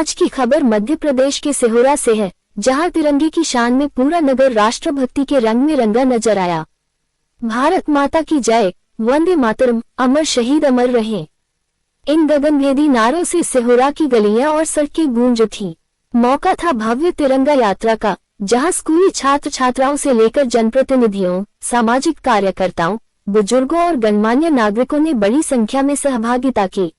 आज की खबर मध्य प्रदेश के सिहोरा से है, जहां तिरंगे की शान में पूरा नगर राष्ट्रभक्ति के रंग में रंगा नजर आया। भारत माता की जय, वंदे मातरम, अमर शहीद अमर रहे। इन गगनभेदी नारों से सिहोरा की गलियां और सड़कें गूंज उठी। मौका था भव्य तिरंगा यात्रा का, जहां स्कूली छात्र छात्राओं से लेकर जनप्रतिनिधियों, सामाजिक कार्यकर्ताओं, बुजुर्गों और गणमान्य नागरिकों ने बड़ी संख्या में सहभागिता की।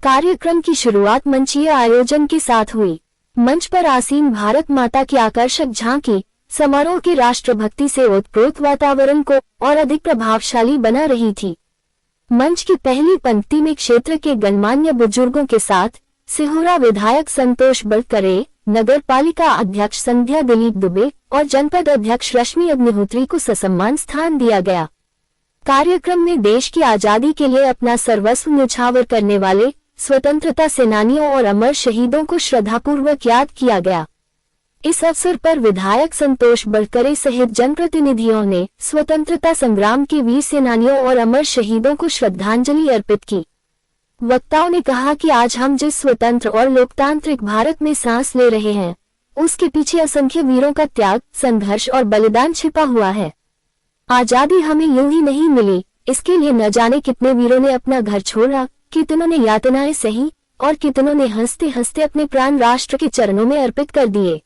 कार्यक्रम की शुरुआत मंचीय आयोजन के साथ हुई। मंच पर आसीन भारत माता की आकर्षक झांकी समारोह के राष्ट्रभक्ति से ओतप्रोत वातावरण को और अधिक प्रभावशाली बना रही थी। मंच की पहली पंक्ति में क्षेत्र के गणमान्य बुजुर्गों के साथ सिहोरा विधायक संतोष बड़करे, नगर पालिका अध्यक्ष संध्या दिलीप दुबे और जनपद अध्यक्ष रश्मि अग्निहोत्री को ससम्मान स्थान दिया गया। कार्यक्रम में देश की आजादी के लिए अपना सर्वस्व न्यौछावर करने वाले स्वतंत्रता सेनानियों और अमर शहीदों को श्रद्धापूर्वक याद किया गया। इस अवसर पर विधायक संतोष बड़करे सहित जनप्रतिनिधियों ने स्वतंत्रता संग्राम के वीर सेनानियों और अमर शहीदों को श्रद्धांजलि अर्पित की। वक्ताओं ने कहा कि आज हम जिस स्वतंत्र और लोकतांत्रिक भारत में सांस ले रहे हैं, उसके पीछे असंख्य वीरों का त्याग, संघर्ष और बलिदान छिपा हुआ है। आजादी हमें यूं ही नहीं मिली, इसके लिए न जाने कितने वीरों ने अपना घर छोड़ा, कितनों ने यातनाएं सही और कितनों ने हंसते हंसते अपने प्राण राष्ट्र के चरणों में अर्पित कर दिए।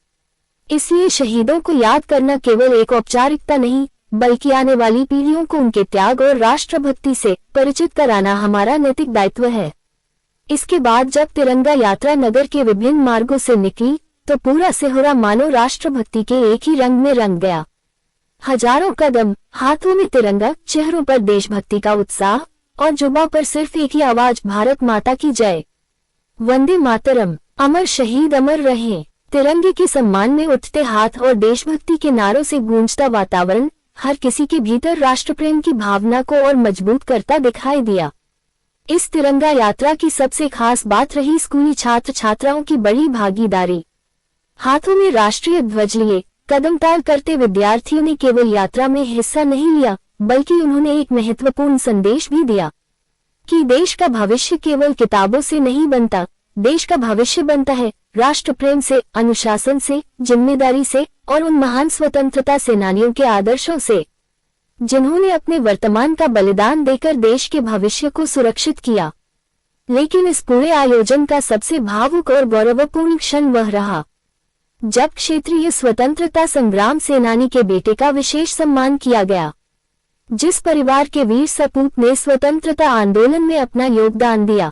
इसलिए शहीदों को याद करना केवल एक औपचारिकता नहीं, बल्कि आने वाली पीढ़ियों को उनके त्याग और राष्ट्रभक्ति से परिचित कराना हमारा नैतिक दायित्व है। इसके बाद जब तिरंगा यात्रा नगर के विभिन्न मार्गों से निकली, तो पूरा सिहोरा मानो राष्ट्रभक्ति के एक ही रंग में रंग गया। हजारों कदम, हाथों में तिरंगा, चेहरों पर देशभक्ति का उत्साह और जुबां पर सिर्फ एक ही आवाज, भारत माता की जय, वंदे मातरम, अमर शहीद अमर रहे। तिरंगे के सम्मान में उठते हाथ और देशभक्ति के नारों से गूंजता वातावरण हर किसी के भीतर राष्ट्रप्रेम की भावना को और मजबूत करता दिखाई दिया। इस तिरंगा यात्रा की सबसे खास बात रही स्कूली छात्र छात्राओं की बड़ी भागीदारी। हाथों में राष्ट्रीय ध्वज लिए कदमताल करते विद्यार्थियों ने केवल यात्रा में हिस्सा नहीं लिया, बल्कि उन्होंने एक महत्वपूर्ण संदेश भी दिया कि देश का भविष्य केवल किताबों से नहीं बनता, देश का भविष्य बनता है राष्ट्र प्रेम से, अनुशासन से, जिम्मेदारी से और उन महान स्वतंत्रता सेनानियों के आदर्शों से, जिन्होंने अपने वर्तमान का बलिदान देकर देश के भविष्य को सुरक्षित किया। लेकिन इस पूरे आयोजन का सबसे भावुक और गौरवपूर्ण क्षण वह रहा जब क्षेत्रीय स्वतंत्रता संग्राम सेनानी के बेटे का विशेष सम्मान किया गया। जिस परिवार के वीर सपूत ने स्वतंत्रता आंदोलन में अपना योगदान दिया,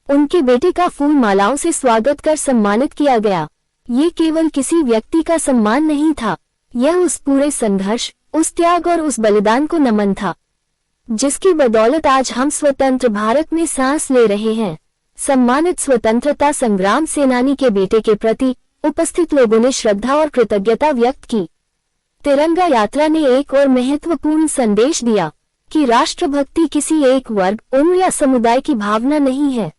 उनके बेटे का फूल मालाओं से स्वागत कर सम्मानित किया गया। ये केवल किसी व्यक्ति का सम्मान नहीं था, यह उस पूरे संघर्ष, उस त्याग और उस बलिदान को नमन था, जिसकी बदौलत आज हम स्वतंत्र भारत में सांस ले रहे हैं। सम्मानित स्वतंत्रता संग्राम सेनानी के बेटे के प्रति उपस्थित लोगों ने श्रद्धा और कृतज्ञता व्यक्त की। तिरंगा यात्रा ने एक और महत्वपूर्ण संदेश दिया कि राष्ट्रभक्ति किसी एक वर्ग, उम्र या समुदाय की भावना नहीं है,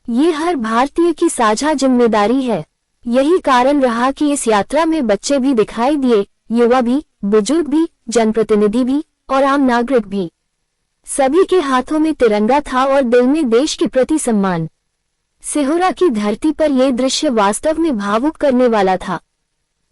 ये हर भारतीय की साझा जिम्मेदारी है। यही कारण रहा कि इस यात्रा में बच्चे भी दिखाई दिए, युवा भी, बुजुर्ग भी, जनप्रतिनिधि भी और आम नागरिक भी। सभी के हाथों में तिरंगा था और दिल में देश के प्रति सम्मान। सिहोरा की धरती पर यह दृश्य वास्तव में भावुक करने वाला था।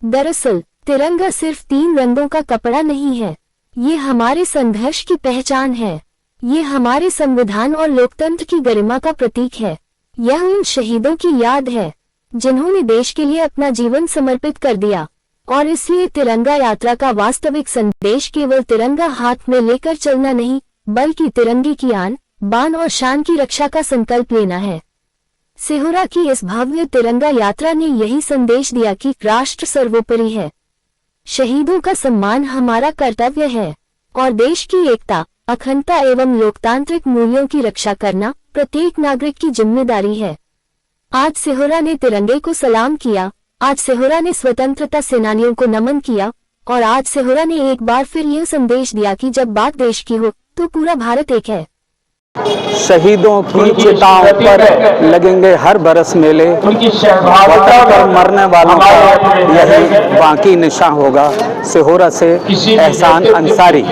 दरअसल तिरंगा सिर्फ 3 रंगों का कपड़ा नहीं है, ये हमारे संघर्ष की पहचान है, ये हमारे संविधान और लोकतंत्र की गरिमा का प्रतीक है। यह उन शहीदों की याद है जिन्होंने देश के लिए अपना जीवन समर्पित कर दिया। और इसलिए तिरंगा यात्रा का वास्तविक संदेश केवल तिरंगा हाथ में लेकर चलना नहीं, बल्कि तिरंगे की आन, बान और शान की रक्षा का संकल्प लेना है। सिहोरा की इस भव्य तिरंगा यात्रा ने यही संदेश दिया कि राष्ट्र सर्वोपरि है, शहीदों का सम्मान हमारा कर्तव्य है और देश की एकता, अखंडता एवं लोकतांत्रिक मूल्यों की रक्षा करना प्रत्येक नागरिक की जिम्मेदारी है। आज सिहोरा ने तिरंगे को सलाम किया, आज सिहोरा ने स्वतंत्रता सेनानियों को नमन किया और आज सिहोरा ने एक बार फिर यह संदेश दिया कि जब बात देश की हो तो पूरा भारत एक है। शहीदों की चिताओं पर लगेंगे हर बरस मेले, वतन पर मरने वालों का यही बाकी निशान होगा। सिहोरा से एहसान अंसारी।